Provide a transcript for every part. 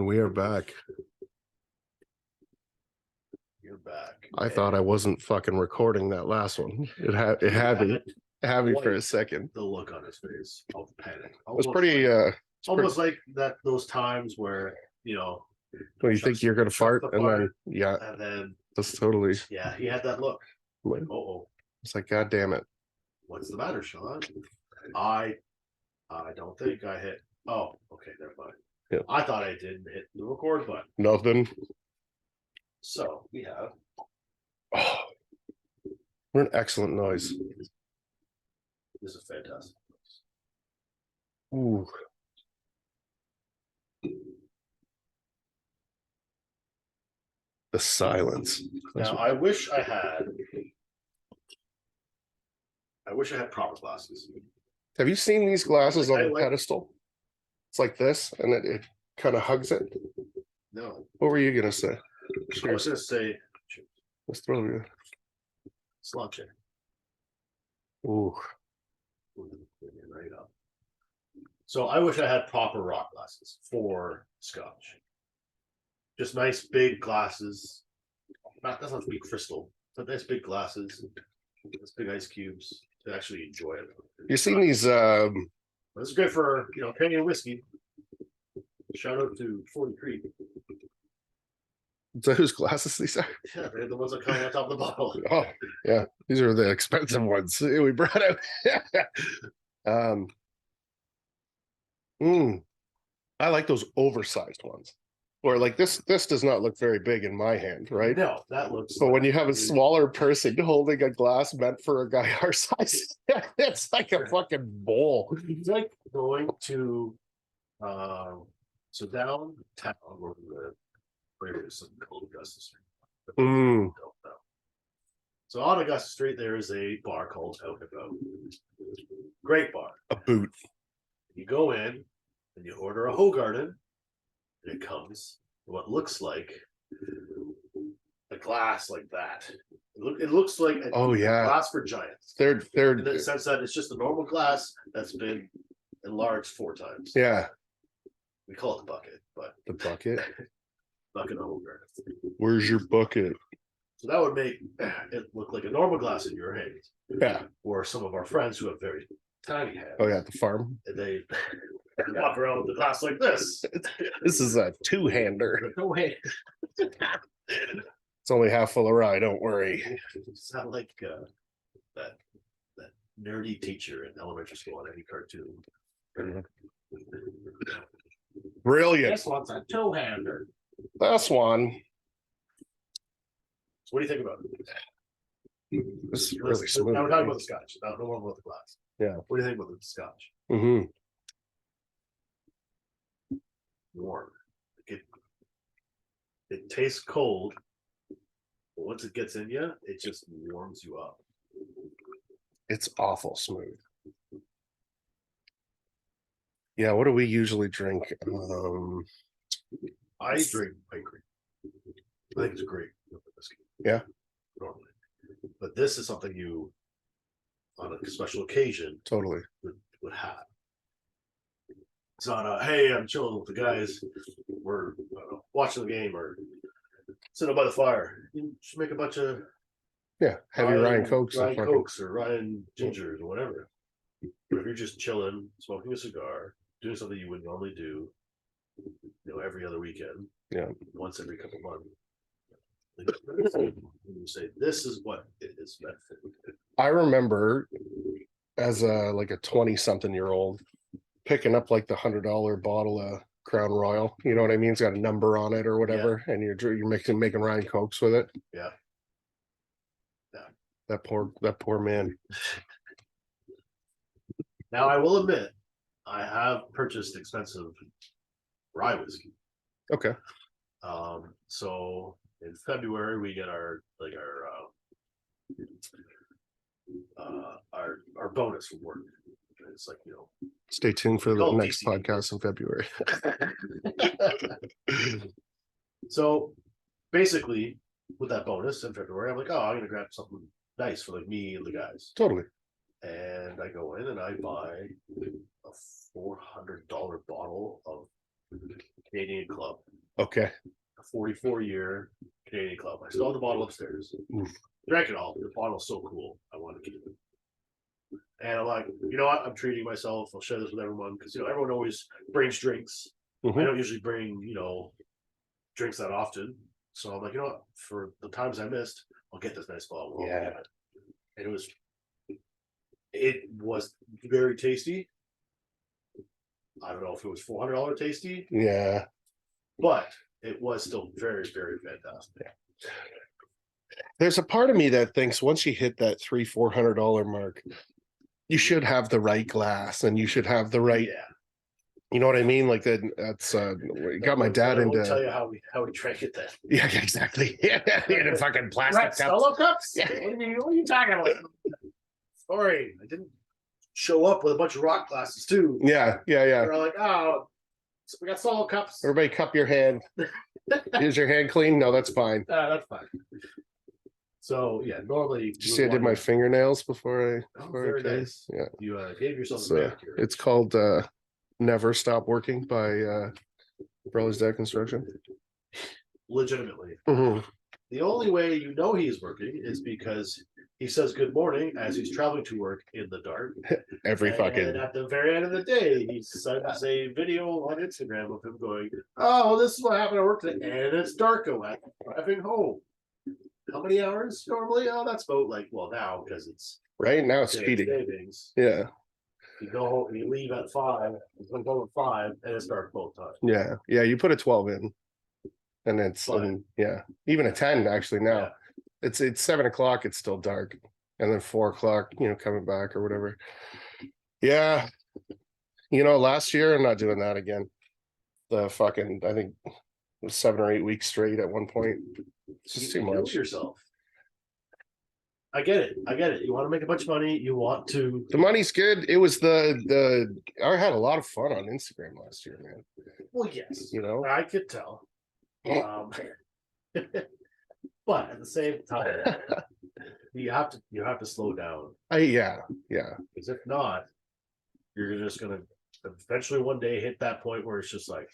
And we are back. You're back. I thought I wasn't fucking recording that last one. It had me for a second. The look on his face of panic. It was pretty almost like that those times where when you think you're gonna fart and then that's totally he had that look. Like, it's like, God damn it. What's the matter, Sean? I don't think I hit. Oh, okay, never mind. Yeah. I thought I didn't hit the record button. Nothing. So we have. Oh, what an excellent noise. This is fantastic. Ooh. The silence. Now I wish I had proper glasses. Have you seen these glasses on the pedestal? It's like this, and it kind of hugs it. No. What were you gonna say? I was gonna say. Let's throw you. Slug check. Ooh. Right up. So I wish I had proper rock glasses for scotch. Just nice big glasses. That's not to be crystal, but nice big glasses, nice big ice cubes to actually enjoy it. You seen these? This is good for Canadian whiskey. Shout out to 43. So whose glasses these are? Yeah, they're the ones that come on top of the bottle. Oh, yeah. These are the expensive ones we brought out. I like those oversized ones. Or like this does not look very big in my hand, right? No, that looks. But when you have a smaller person holding a glass meant for a guy our size, it's like a fucking bowl. It's like going to so downtown where there's some called Augusta Street. So on Augusta Street there is a bar called Out and About. Great bar. A boot. You go in and you order a Hoegaarden. And it comes what looks like a glass like that. It looks like a glass for giants. They're in the sense that it's just a normal glass that's been enlarged 4 times. Yeah. We call it the bucket, but the bucket. Bucket of Hoegaarden. Where's your bucket? So that would make it look like a normal glass in your hand. Yeah. Or some of our friends who have very tiny hands. Oh yeah, at the farm. And they walk around with a glass like this. This is a two-hander. No way. It's only half full of rye, don't worry. Sound like that nerdy teacher in elementary school on any cartoon. Brilliant. This one's a two-hander. This one. So what do you think about it? This is really smooth. Now we're talking about the scotch. No more about the glass. Yeah. What do you think about the scotch? Warm. It tastes cold, but once it gets in you, it just warms you up. It's awful smooth. Yeah, what do we usually drink? I drink white cream. I think it's great whiskey. Yeah. Normally. But this is something you, on a special occasion, totally would have. It's not a, hey, I'm chilling with the guys. We're watching the game or sitting by the fire. You should make a bunch of heavy Ryan Cokes or Ryan Gingers or whatever. But if you're just chilling, smoking a cigar, doing something you would normally do, every other weekend, once every couple months, you say this is what it is meant for. I remember as a 20-something-year-old picking up like the $100 bottle of Crown Royal. You know what I mean? It's got a number on it or whatever, and you're making Ryan Cokes with it. Yeah. That poor man. Now I will admit, I have purchased expensive rye whiskey. Okay. So in February we get our bonus from work. It's like stay tuned for the next podcast in February. So basically, with that bonus in February, I'm like, I'm gonna grab something nice for me and the guys. Totally. And I go in and I buy a $400 bottle of Canadian Club Okay. A 44-year Canadian Club. I still have the bottle upstairs. Drank it all. The bottle's so cool. I want to keep it. And I'm like, you know what? I'm treating myself. I'll share this with everyone because everyone always brings drinks. I don't usually bring drinks that often. So I'm like, you know what? For the times I missed, I'll get this nice bottle. Yeah. And it was very tasty. I don't know if it was $400 tasty. Yeah. But it was still very, very fantastic. Yeah. There's a part of me that thinks once you hit that $300-400 mark, you should have the right glass and you should have the right. Yeah. You know what I mean? Like that's got my dad into. I'll tell you how we drank it then. Yeah, exactly. Yeah, in fucking plastic cups. Solo cups. Yeah. What are you talking about? Sorry, I didn't show up with a bunch of rock glasses too. Yeah. We're like, oh, so we got solo cups. Everybody cup your hand. Is your hand clean? No, that's fine. That's fine. So yeah, normally. Did you see I did my fingernails before I? Very nice. Yeah. You gave yourself So, a manicure. it's called Never Stop Working by Brothers Deck Construction. Legitimately. Mm-hmm. The only way you know he's working is because he says good morning as he's traveling to work in the dark. And at the very end of the day, he sends a video on Instagram of him going, oh, well, this is what happened at work today. And it's dark out. Driving home. How many hours normally? Oh, that's about now because it's right now it's cheating. Savings. Yeah. You go home and you leave at 5, you go at 5, and it's dark both times. Yeah. You put a 12 in. And it's even a 10 actually now. Yeah. It's 7 o'clock, it's still dark. And then 4 o'clock, coming back or whatever. Yeah. Last year I'm not doing that again. I think it was 7 or 8 weeks straight at one point. It's just too much. Yourself. I get it. You want to make a bunch of money. You want to. The money's good. It was I had a lot of fun on Instagram last year, man. Well, yes. I could tell. But at the same time, you have to slow down. Yeah. Because if not, you're just gonna eventually one day hit that point where it's just like,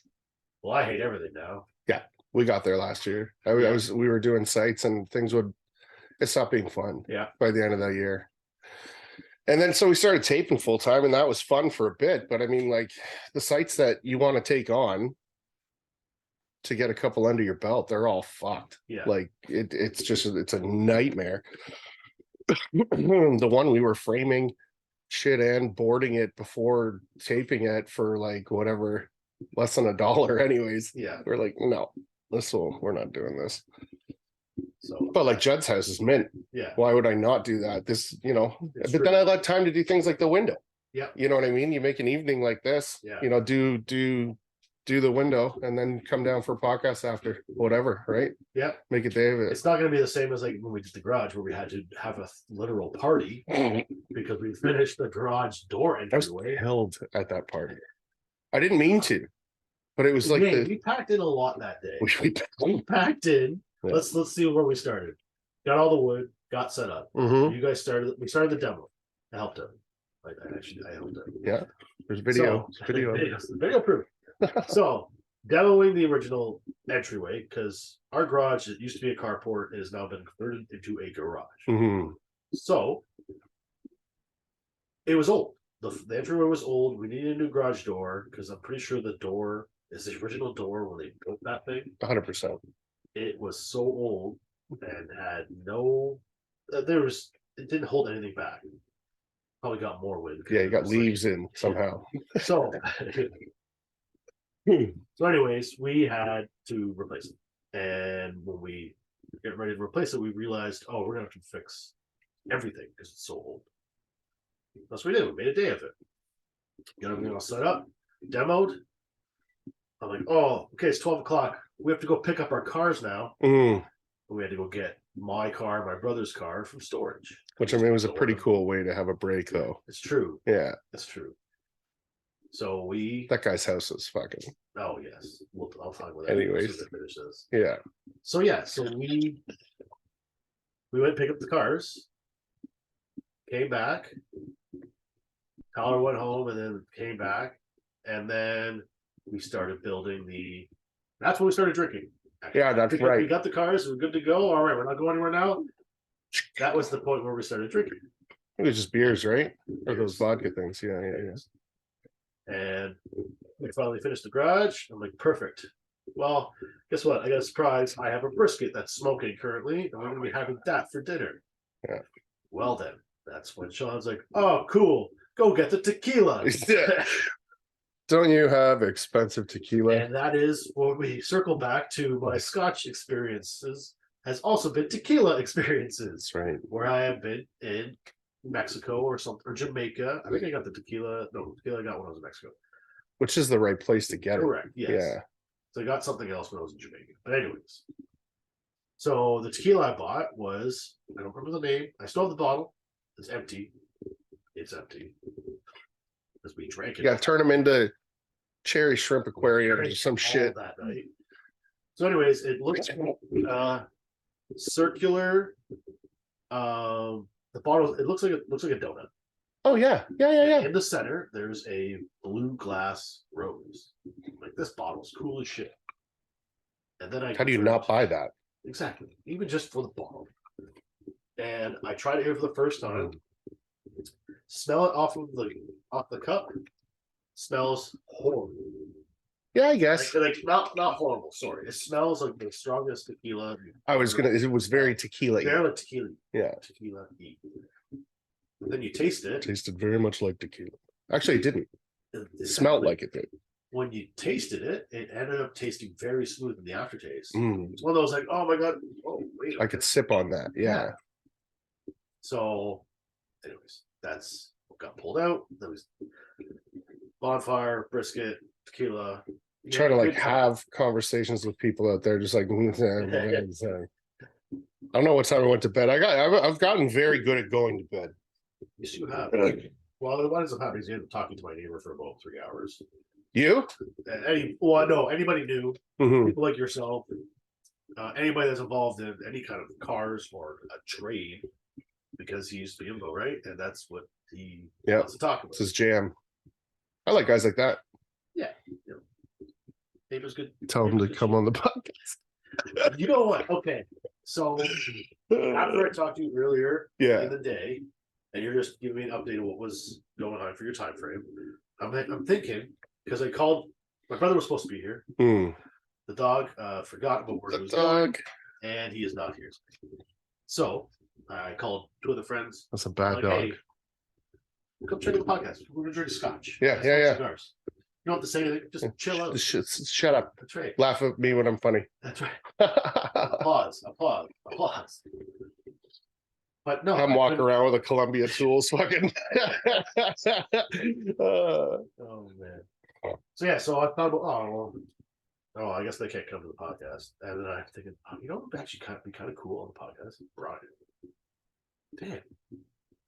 well, I hate everything now. Yeah, we got there last year. We were doing sites and things it stopped being fun. Yeah. By the end of that year. And then so we started taping full time and that was fun for a bit. But I mean, like the sites that you want to take on to get a couple under your belt, they're all fucked. Yeah. Like it's a nightmare. The one we were framing shit and boarding it before taping it for like whatever, less than $1 anyways. Yeah. We're like, no, we're not doing this. So, but like Judd's house is mint. Yeah. Why would I not do that? But then I let time to do things like the window. Yeah. You know what I mean? You make an evening like this, do the window and then come down for a podcast after whatever, right? Yeah. Make a day of it. It's not going to be the same as like when we did the garage where we had to have a literal party because we finished the garage door entryway. I was held at that party. I didn't mean to, but it was like we packed in a lot that day. We packed in. Yeah. Let's see where we started. Got all the wood, got set up. Mm-hmm. You guys we started the demo. I helped him. I helped him. Yeah. There's video. Video proof. So demoing the original entryway because our garage, it used to be a carport, has now been converted into a garage. Mm-hmm. So it was old. The entryway was old. We needed a new garage door because I'm pretty sure the door is the original door when they built that thing. 100%. It was so old and had no. It didn't hold anything back. Probably got more wind. Yeah, you got leaves in somehow. So, anyways, we had to replace it, and when we get ready to replace it, we realized, we're gonna have to fix everything because it's so old. That's what we did. We made a day of it. Got everything all set up, demoed. I'm like, okay, it's 12 o'clock. We have to go pick up our cars now. Mm. We had to go get my car, my brother's car from storage. Which I mean was a pretty cool way to have a break, though. It's true. Yeah, it's true. So that guy's house is fucking. Oh yes, I'll talk about that. Anyways, yeah. So we went and picked up the cars, came back. Tyler went home and then came back, and then we started building the That's when we started drinking. Yeah, that's We right. got the cars. We're good to go. All right, we're not going anywhere now. That was the point where we started drinking. It was just beers, right? Or those Beers. vodka things. Yeah. And we finally finished the garage. I'm like, perfect. Well, guess what? I got a surprise. I have a brisket that's smoking currently, and we're going to be having that for dinner. Yeah. Well, then, that's when Sean's like, oh, cool. Go get the tequila. Don't you have expensive tequila? And that is when we circle back to my Scotch experiences, has also been tequila experiences. That's right. Where I have been in Mexico or something, or Jamaica. I think I got the tequila. No, tequila I got when I was in Mexico. Which is the right place to get it. Correct. Yes. Yeah. So I got something else when I was in Jamaica. But anyways, so the tequila I bought was, I don't remember the name. I still have the bottle. It's empty. It's empty. Because we drank it. You got to turn them into cherry shrimp aquariums or some shit. That night. So anyways, it looks circular. The bottle, it looks like a donut. Oh yeah. In the center, there's a blue glass rose. Like, this bottle's cool as shit. And then how do you not buy that? Exactly. Even just for the bottle. And I tried it here for the first time. Smell it off the cup. Smells horrible. Yeah, I guess. Like not horrible. Sorry, it smells like the strongest tequila. It was very tequila. Very tequila. Yeah. Tequila. But then you taste it. It tasted very much like tequila. Actually, it didn't. It smelled like it did. When you tasted it, it ended up tasting very smooth in the aftertaste. Mm. It's one of those like, oh my god, oh wait. I could sip on that. Yeah. So, anyways, that's what got pulled out. There was bonfire, brisket, tequila. Trying to like have conversations with people out there, just like I don't know what time I went to bed. I've gotten very good at going to bed. Yes, you have. Well, what ends up happening is you end up talking to my neighbor for about 3 hours. You? Anybody new, Mm-hmm. people like yourself, anybody that's involved in any kind of cars or a trade, because he used to be info, right? And that's what he wants to talk about. It's his jam. I like guys like that. Yeah. Neighbor's good. Tell him to come on the podcast. You know what? Okay. So after I talked to you earlier in the day, and you're just giving me an update of what was going on for your time frame, I'm thinking, because I called, my brother was supposed to be here. The dog forgot about where he was going, and he is not here. So I called 2 of the friends. That's a bad dog. Hey, come check out the podcast. We're gonna drink scotch. Yeah. Cigars. You don't have to say anything. Just chill out. Just shut up. That's right. Laugh at me when I'm funny. That's right. Applause. But no, I'm walking around with a Columbia Tools fucking. Oh man. So yeah, so I thought about I guess they can't come to the podcast, and then I'm thinking, it would actually be kind of cool on the podcast. Brian, damn,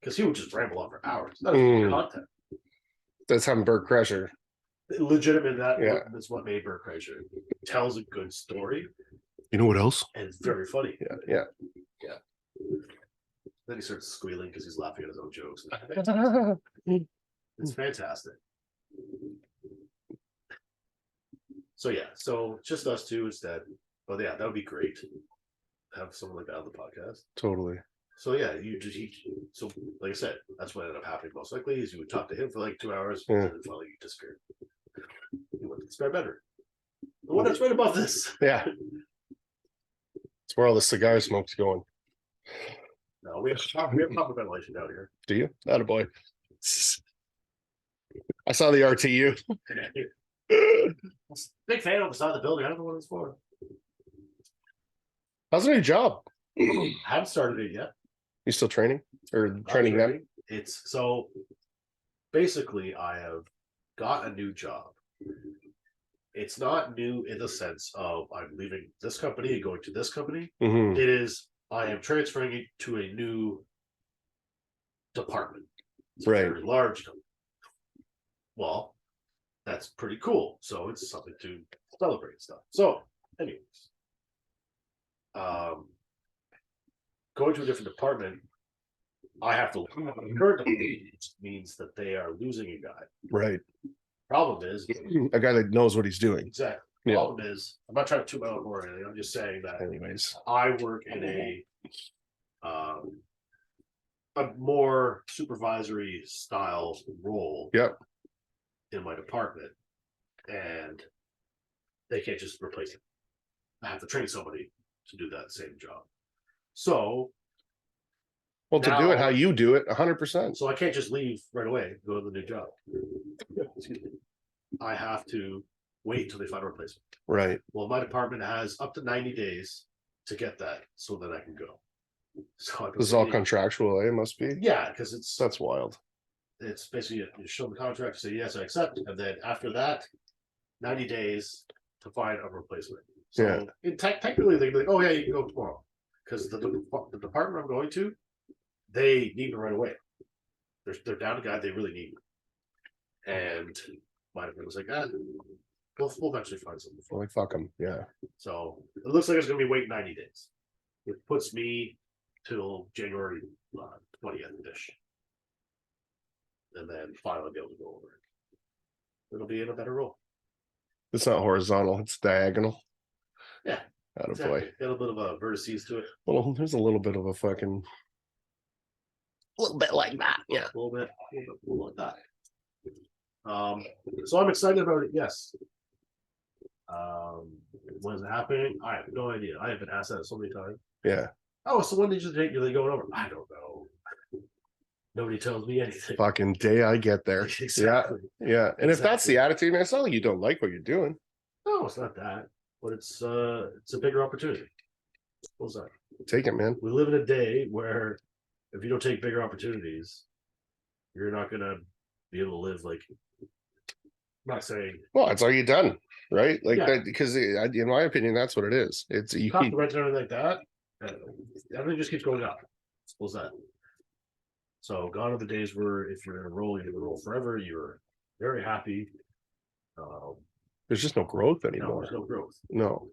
because he would just ramble on for hours. That was content. That's having Bert Kreischer. Legitimate. That's what made Bert Kreischer. Tells a good story. You know what else? And it's very funny. Yeah. Then he starts squealing because he's laughing at his own jokes. It's fantastic. So just us two instead. But yeah, that would be great. Have someone like that on the podcast. Totally. So yeah, so like I said, that's what ended up happening most likely is you would talk to him for like 2 hours and then finally you disappeared. You went to the spare bedroom. The one that's right above this. Yeah. It's where all the cigar smoke's going. No, we have proper ventilation down here. Do you? Attaboy. I saw the RTU. Big fan on the side of the building. I don't know what it's for. How's the new job? I haven't started it yet. You still training or training them? It's so basically I have got a new job. It's not new in the sense of I'm leaving this company and going to this company. Mm-hmm. It is I am transferring it to a new department. It's a very large company. Well, that's pretty cool. So it's something to celebrate and stuff. So, anyways, going to a different department, I have to leave the current department, which means that they are losing a guy. Right. Problem is a guy that knows what he's doing. Exactly. Yeah. problem is, I'm not trying to toot my own horn or anything. I'm just saying that Anyways, I work in a more supervisory style role. Yep. In my department, and they can't just replace it. I have to train somebody to do that same job. So, well, to do it how you do it, 100%. So I can't just leave right away and go to the new job. Excuse me. I have to wait until they find a replacement. Right. Well, my department has up to 90 days to get that, so that I can go. So This is all contractual, it must be. Yeah, because that's wild. It's basically you show the contract, say yes, I accept, and then after that, 90 days to find a replacement. So technically, they'd be like, "Oh yeah, you can go tomorrow," because the department I'm going to, they need me right away. They're down a guy they really need, and my department was like, we'll eventually find something. Like fuck them, yeah. So it looks like it's gonna be wait 90 days. It puts me till January 20th-ish. And then finally be able to go over it. It'll be in a better role. It's not horizontal, it's diagonal. Yeah. Exactly. Got a bit of a vertices to it. Well, there's a little bit of a fucking little bit like that. Yeah. A little bit like that. So I'm excited about it, yes. When is it happening? I have no idea. I have been asked that so many times. Yeah. Oh, so when did you think you're going over? I don't know. Nobody tells me anything. Fucking day I get there. Exactly. Yeah. And if that's the attitude, man, it's not like you don't like what you're doing. No, it's not that. But it's a bigger opportunity. What's that? Take it, man. We live in a day where if you don't take bigger opportunities, you're not gonna be able to live like. I'm not saying. Well, it's all you done, right? Like that, because in my opinion, that's what it is. It's you keep rent and everything like that. Everything just keeps going up. What's that? So gone are the days where if you're in a role, you're in a role forever. You're very happy. There's just no growth anymore. No, there's no growth. No.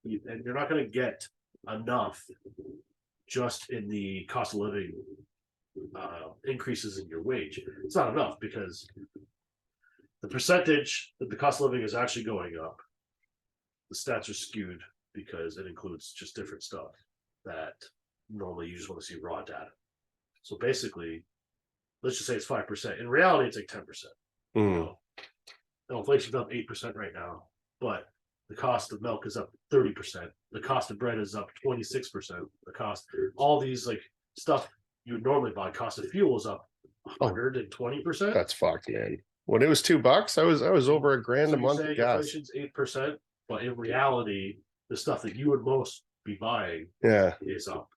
And you're not going to get enough just in the cost of living increases in your wage. It's not enough because the percentage that the cost of living is actually going up, the stats are skewed because it includes just different stuff that normally you just want to see raw data. So basically, let's just say it's 5%. In reality, it's like 10%. You know? Inflation's up 8% right now, but the cost of milk is up 30%. The cost of bread is up 26%. The cost, all these like stuff you would normally buy, cost of fuel is up 120%. That's fucked, man. When it was $2, I was over $1,000 a month of gas. Inflation's 8%, but in reality, the stuff that you would most be buying is up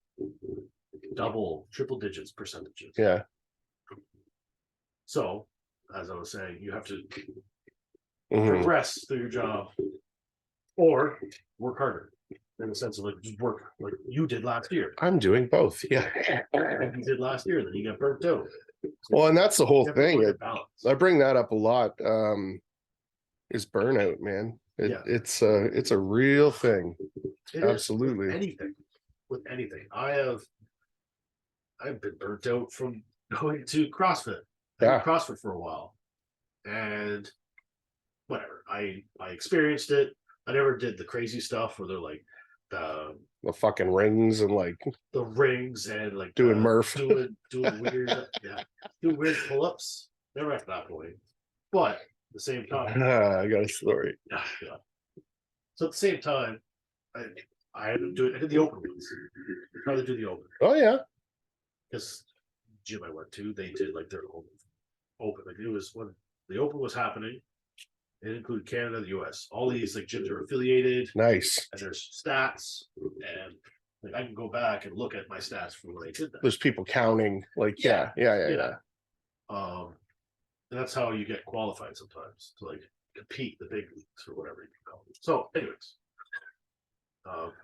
double, triple digits percentages. Yeah. So, as I was saying, you have to progress through your job or work harder in the sense of like just work like you did last year. I'm doing both. Yeah. Like you did last year, then you got burnt out. So well, and that's the whole thing. I bring that up a lot. Is burnout, man. It's a real thing. Absolutely. With anything. I've been burnt out from going to CrossFit. I did CrossFit for a while. And whatever. I experienced it. I never did the crazy stuff where they're like the fucking rings and like the rings and like doing Murph. doing weird doing weird pull-ups. Never at that point. But at the same time. I got a story. So at the same time, I did the open ones. Tried to do the open. Oh yeah. Because gym I went to, they did like their open. Like it was when the open was happening. It included Canada, the US. All these like gyms are affiliated. Nice. And there's stats, and like I can go back and look at my stats from when I did that. There's people counting. Like yeah. And that's how you get qualified sometimes to like compete the big leagues or whatever you can call it. So, anyways,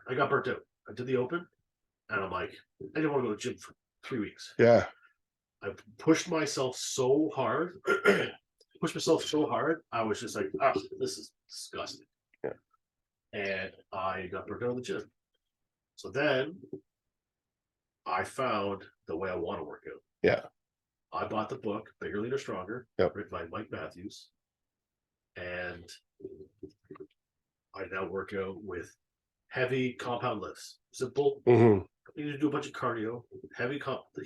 I got burnt out. I did the open, and I'm like, I didn't want to go to the gym for 3 weeks. Yeah. I pushed myself so hard. I was just like, this is disgusting. Yeah. And I got burnt out of the gym. So then I found the way I want to work out. Yeah. I bought the book, Bigger, Leaner, Stronger, written by Mike Matthews. And I now work out with heavy compound lifts. Simple. Mhm. You need to do a bunch of cardio.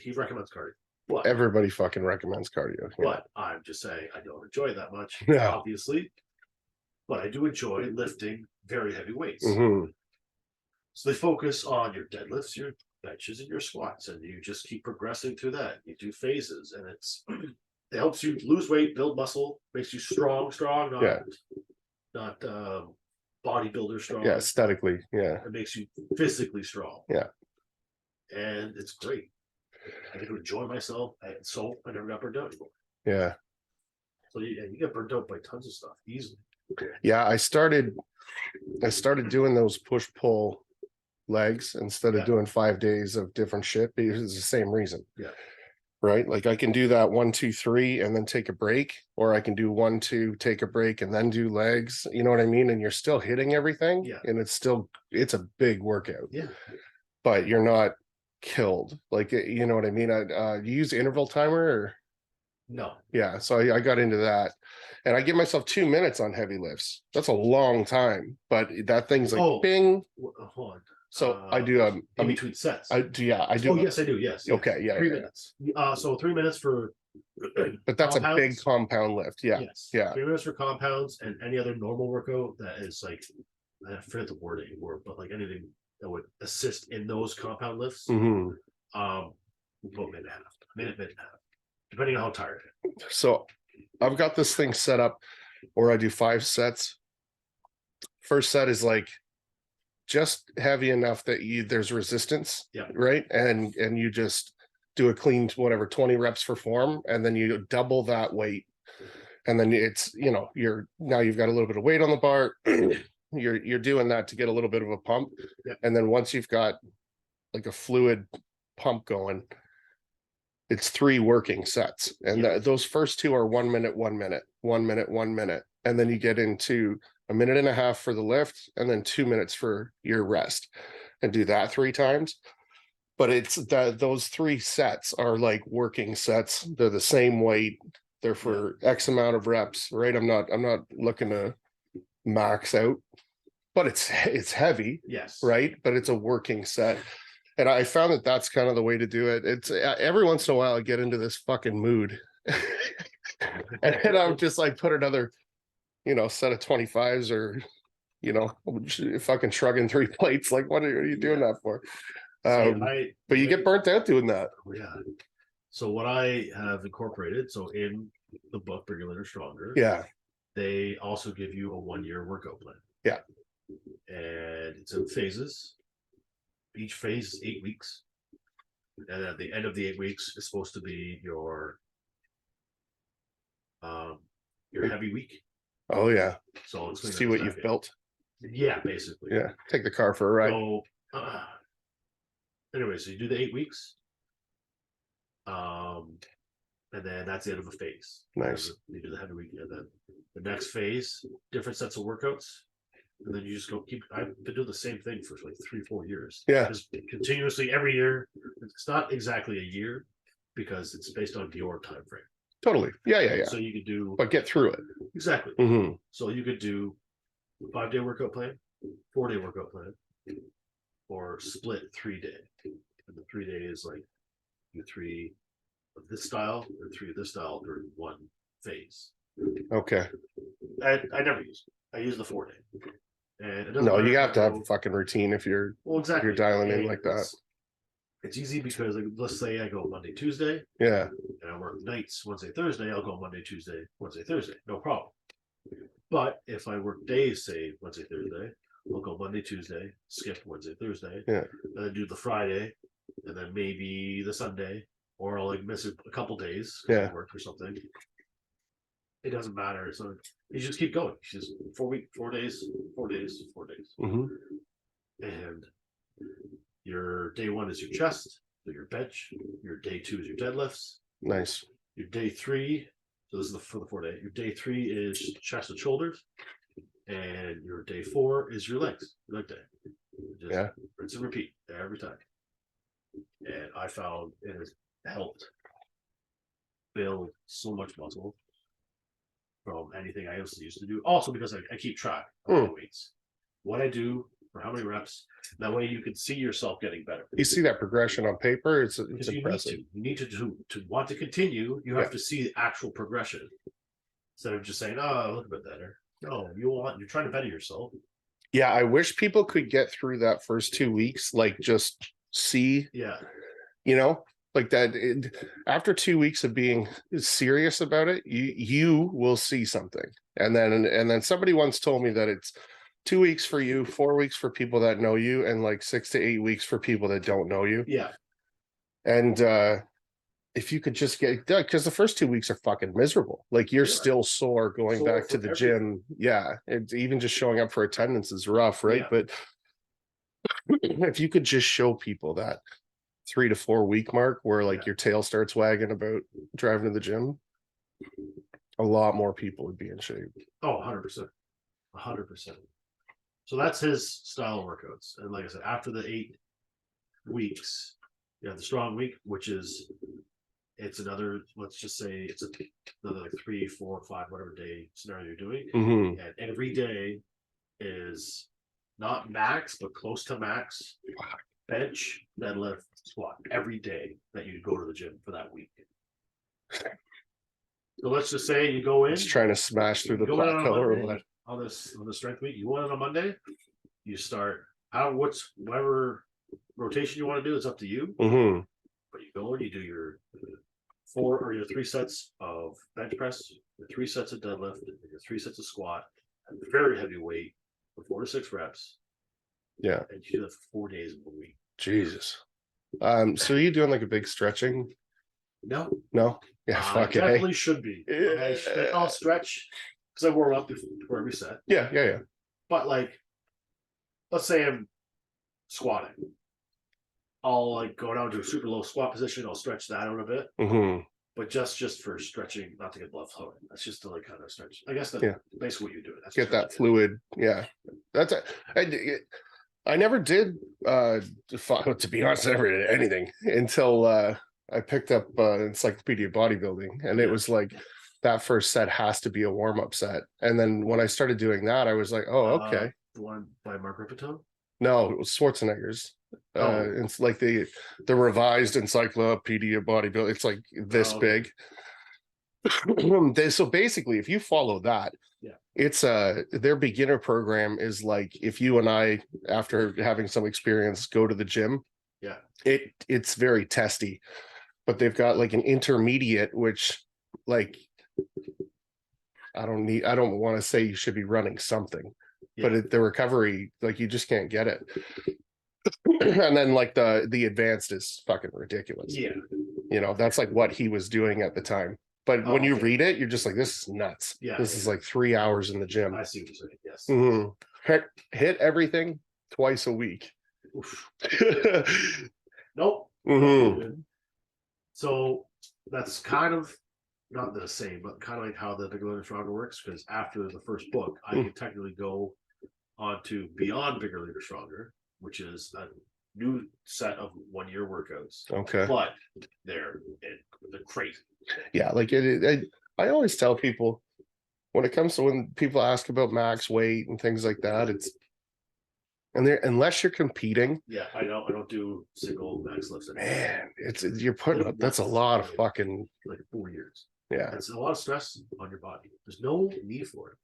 He recommends cardio. But, Everybody fucking recommends cardio. Yeah. but I'm just saying I don't enjoy it that much, Yeah. obviously. But I do enjoy lifting very heavy weights. Mhm. So they focus on your deadlifts, your benches, and your squats, and you just keep progressing through that. You do phases, and it helps you lose weight, build muscle, makes you strong, Yeah. not bodybuilder strong. Yeah, aesthetically. Yeah. It makes you physically strong. Yeah. And it's great. I get to enjoy myself, and so I never got burned out anymore. Yeah. So you get burnt out by tons of stuff easily. Yeah, I started doing those push-pull legs instead of doing 5 days of different shit because it's the same reason. Yeah. Right. Like I can do that 1, 2, 3 and then take a break, or I can do 1, 2, take a break and then do legs. You know what I mean? And you're still hitting everything. Yeah. And it's a big workout. Yeah. But you're not killed. Like, you know what I mean? You use interval timer or? No. Yeah. So I got into that. And I give myself 2 minutes on heavy lifts. That's a long time, but that thing's like bing. Hold on. So I do in between sets. I do. Oh yes, I do. Yes. Okay. Yeah. 3 minutes. So 3 minets for. But that's a big compound lift. Yeah. Yes. Yeah. 3 minutes for compounds, and any other normal workout that is like, I forget the word anymore, but like anything that would assist in those compound lifts. Mm-hmm. About minute and a half, depending on how tired I am. So I've got this thing set up where I do 5 sets. First set is like just heavy enough that there's resistance. Yeah. Right. And you just do a clean, whatever, 20 reps for form. And then you double that weight. And then it's, now you've got a little bit of weight on the bar. You're doing that to get a little bit of a pump. Yeah. And then once you've got like a fluid pump going, it's 3 working sets. And those first 2 are 1 minute, 1 minute, 1 minute, 1 minute. And then you get into a minute and a half for the lift and then 2 minutes for your rest, and do that 3 times. But it's that those 3 sets are like working sets. They're the same weight. They're for X amount of reps, right? I'm not looking to max out, but it's heavy. Yes. Right. But it's a working set. And I found that that's kind of the way to do it. It's every once in a while I get into this fucking mood and I'm just like, put another, set of 25s or, fucking shrugging 3 plates. Like, what are you doing that for? But you get burnt out doing that. Yeah. So what I have incorporated, so in the book, Bigger, Lighter, Stronger. Yeah. They also give you a 1-year workout plan. Yeah. And it's in phases. Each phase is 8 weeks. And at the end of the 8 weeks is supposed to be your heavy week. Oh yeah. So let's see what you've built. Yeah, basically. Yeah. Take the car for a ride. So anyway, so you do the 8 weeks. And then that's the end of a phase. Nice. You do the heavy week, and then the next phase, different sets of workouts. And then you just I've been doing the same thing for like 3-4 years. Yeah. Just continuously every year. It's not exactly a year because it's based on your time frame. Totally. Yeah. So you could do, but get through it. Exactly. Mm-hmm. So you could do a 5-day workout plan, 4-day workout plan, or split 3-day. And the 3 days, like do 3 of this style or 3 of this style during one phase. Okay. I never use it. I use the 4-day. And it doesn't no, matter you have to have a fucking routine if you're exactly. If you're dialing in like that. It's easy because, like, let's say I go Monday, Tuesday. Yeah. And I work nights Wednesday, Thursday. I'll go Monday, Tuesday, Wednesday, Thursday. No problem. But if I work days, say Wednesday, Thursday, I'll go Monday, Tuesday, skip Wednesday, Thursday. Yeah. And then do the Friday, and then maybe the Sunday, or I'll like miss a couple days. Yeah. I work or something. It doesn't matter. So you just keep going. It's just 4 days, 4 days, 4 days. Mm-hmm. And your day 1 is your chest, so your bench. Your day 2 is your deadlifts. Nice. Your day 3, so this is for the 4-day. Your day 3 is chest and shoulders, and your day 4 is your legs. Leg day. Just rinse and repeat every time. And I found it has helped build so much muscle from anything I used to do. Also because I keep track of my weights. what I do for how many reps. That way you can see yourself getting better. You see that progression on paper. It's Because impressive. you need to want to continue. You have to see the actual progression instead of just saying, "Oh, look a bit better." No, you're trying to better yourself. Yeah, I wish people could get through that first 2 weeks, like just see, Yeah, you know, like that. After 2 weeks of being serious about it, you will see something. And then somebody once told me that it's 2 weeks for you, 4 weeks for people that know you, and like 6 to 8 weeks for people that don't know you. yeah. And if you could just get, because the first 2 weeks are fucking miserable. Like you're still sore going back to the gym. Yeah, it's even just showing up for attendance is rough, right? Yeah. But if you could just show people that 3 to 4 week mark where like your tail starts wagging about driving to the gym, a lot more people would be in shape. Oh, 100%. 100%. So that's his style of workouts. And like I said, after the 8 weeks, you have the strong week, which is it's another, let's just say it's another like 3, 4, 5, whatever day scenario you're doing. Mm-hmm. And every day is not max, but close to max. Bench, deadlift, squat every day that you go to the gym for that week. So let's just say you go in. It's trying to smash through the plateau or what? On the strength week, you go in on Monday. You start whatever rotation you want to do. It's up to you. Mm-hmm. But you go and you do your 4 or your 3 sets of bench press, your 3 sets of deadlift, your 3 sets of squat, and very heavy weight for 4 to 6 reps. Yeah. And you do that for 4 days a week. Jesus. So are you doing like a big stretching? No. Yeah, fuck it. Definitely should be. I'll stretch because I warm up before every set. Yeah. But like, let's say I'm squatting. I'll like go down to a super low squat position. I'll stretch that out a bit. Mm-hmm. But just for stretching, not to get blood flowing. That's just to like kind of stretch. I guess that's basically what you're doing. That's get that fluid. Yeah. That's I never did to be honest, I never did anything until I picked up Encyclopedia Bodybuilding, and it was like that first set has to be a warm-up set. And then when I started doing that, I was like, oh, okay. The one by Mark Ripatone? No, it was Schwarzenegger's. It's like the revised Encyclopedia Bodybuilding. It's like this big. So basically, if you follow that, it's their beginner program is like if you and I, after having some experience, go to the gym. Yeah, it's very testy, but they've got like an intermediate, which like I don't want to say you should be running something, but the recovery, like you just can't get it. And then like the advanced is fucking ridiculous. Yeah, you know, that's like what he was doing at the time. But when you read it, you're just like, this is nuts. Yeah, this is like 3 hours in the gym. I see what you're saying. Yes. Mm-hmm. Hit everything twice a week. Nope. Mm-hmm. So that's kind of not the same, but kind of like how the Bigger, Leaner, Stronger works. Because after the first book, I can technically go on to Beyond Bigger, Leaner, Stronger, which is a new set of 1 year workouts. Okay. But they're crazy. Yeah, like I always tell people when it comes to when people ask about max weight and things like that, it's unless you're competing. Yeah, I don't do single max lifts anymore. Man, you're putting up, that's a lot of fucking like 4 years. Yeah, it's a lot of stress on your body. There's no need for it.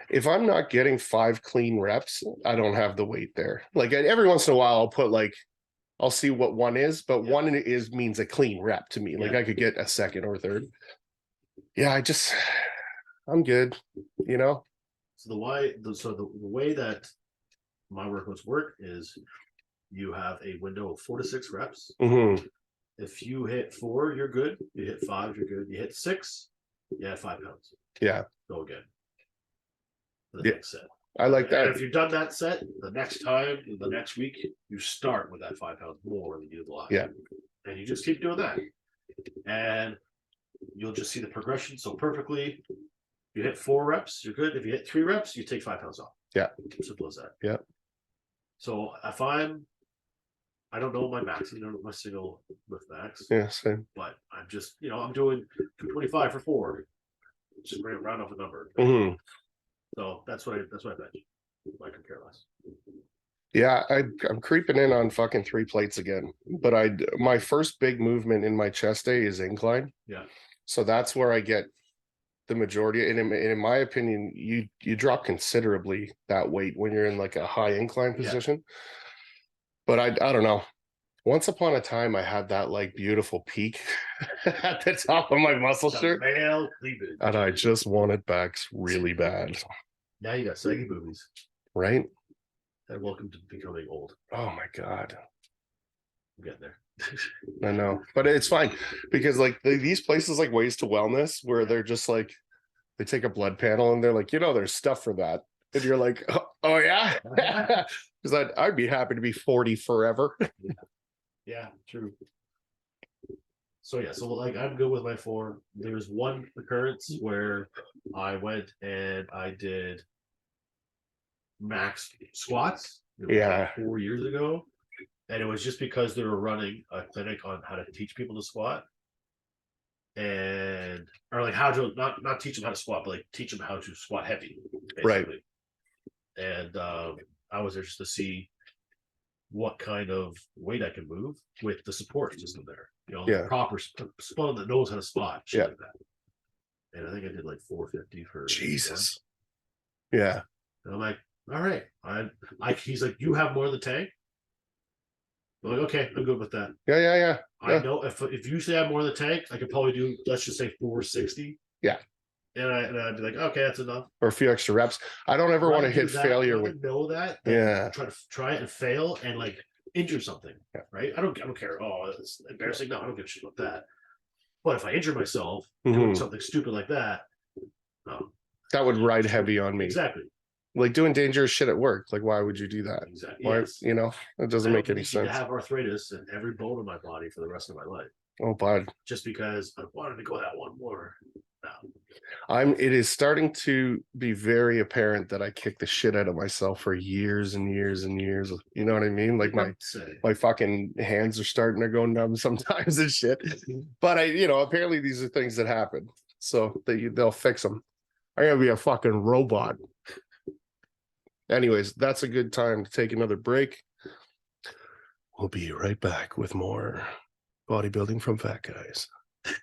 If I'm not getting 5 clean reps, I don't have the weight there. Like every once in a while, I'll put like, I'll see what one is, but one means a clean rep to me. Like I could get a second or third. Yeah, I'm good, you know? So the way that my workouts work is you have a window of 4 to 6 reps. Mm-hmm. If you hit 4, you're good. You hit 5, you're good. You hit 6, you add 5 pounds. Yeah. Go again. The next set. I like that. And if you've done that set, the next week, you start with that 5 pounds more than you did the last week. And you just keep doing that. And you'll just see the progression so perfectly. You hit 4 reps, you're good. If you hit 3 reps, you take 5 pounds off. Yeah. Simple as that. Yeah. So if I don't know my max, I don't know my single lift max. Yeah, same. But I'm just, I'm doing 225 for 4. Just round off a number. Mm-hmm. So that's what I bench. I can care less. Yeah, I'm creeping in on fucking 3 plates again. But my first big movement in my chest day is incline. Yeah. So that's where I get the majority. And in my opinion, you drop considerably that weight when you're in like a high incline position. But I don't know. Once upon a time, I had that like beautiful peak at the top of my muscle shirt, Male cleavage. and I just wanted backs really bad. Now you got saggy boobies. Right? And welcome to becoming old. Oh my God. I'm getting there. I know, but it's fine because like these places like Ways to Wellness where they're just like they take a blood panel and they're like, there's stuff for that, and you're like, oh yeah, because I'd be happy to be 40 forever. Yeah, true. So yeah, so like I'm good with my form. There's one occurrence where I went and I did max squats. Yeah. 4 years ago, and it was just because they were running a clinic on how to teach people to squat, and or like how to not teach them how to squat, but like teach them how to squat heavy, basically. Right. And I was there just to see what kind of weight I can move with the support system there. The proper spawn that knows how to spot, shit like that. And I think I did like 450 for Jesus. Yeah. And I'm like, all right. He's like, you have more in the tank. I'm like, okay, I'm good with that. Yeah. I know if you say I have more in the tank, I could probably do, let's just say 460. Yeah. And I'd be like, okay, that's enough. Or a few extra reps. I don't ever want to hit failure with know that. Try it and fail and like injure something. Yeah. Right. I don't care. Oh, it's embarrassing. No, I don't give a shit about that. But if I injure myself doing something stupid like that, that would ride heavy on me. Exactly. Like doing dangerous shit at work. Like, why would you do that? Exactly. Why, it doesn't make any sense. I have arthritis in every bone in my body for the rest of my life. Oh, bud. Just because I wanted to go that one more. No. It is starting to be very apparent that I kicked the shit out of myself for years and years and years. You know what I mean? Like my fucking hands are starting to go numb sometimes and shit. But apparently these are things that happen. So they'll fix them. I'm gonna be a fucking robot. Anyways, that's a good time to take another break. We'll be right back with more bodybuilding from Fat Guys.